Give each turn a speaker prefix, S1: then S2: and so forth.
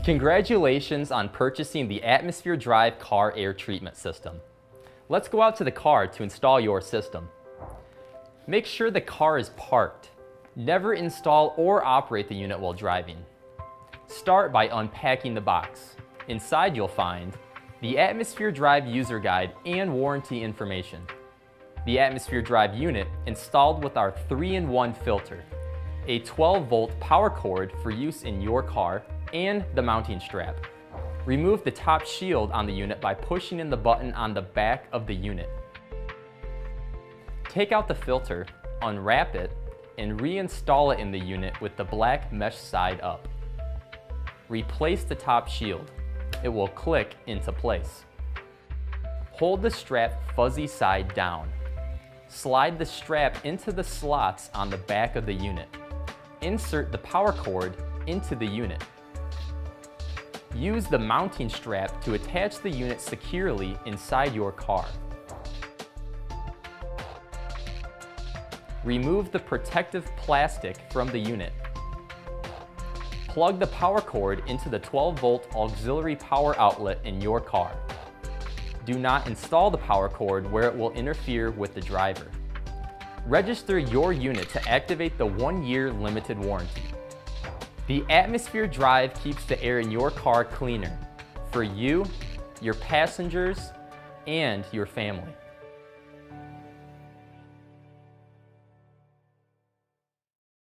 S1: Congratulations on purchasing the Atmosphere Drive Car Air Treatment System. Let's go out to the car to install your system. Make sure the car is parked. Never install or operate the unit while driving. Start by unpacking the box. Inside you'll find the Atmosphere Drive user guide and warranty information. The Atmosphere Drive unit installed with our 3-in-1 filter, a 12-volt power cord for use in your car, and the mounting strap. Remove the top shield on the unit by pushing in the button on the back of the unit. Take out the filter, unwrap it, and reinstall it in the unit with the black mesh side up. Replace the top shield. It will click into place. Hold the strap fuzzy side down. Slide the strap into the slots on the back of the unit. Insert the power cord into the unit. Use the mounting strap to attach the unit securely inside your car. Remove the protective plastic from the unit. Plug the power cord into the 12-volt auxiliary power outlet in your car. Do not install the power cord where it will interfere with the driver. Register your unit to activate the 1-year limited warranty. The Atmosphere Drive keeps the air in your car cleaner for you, your passengers, and your family.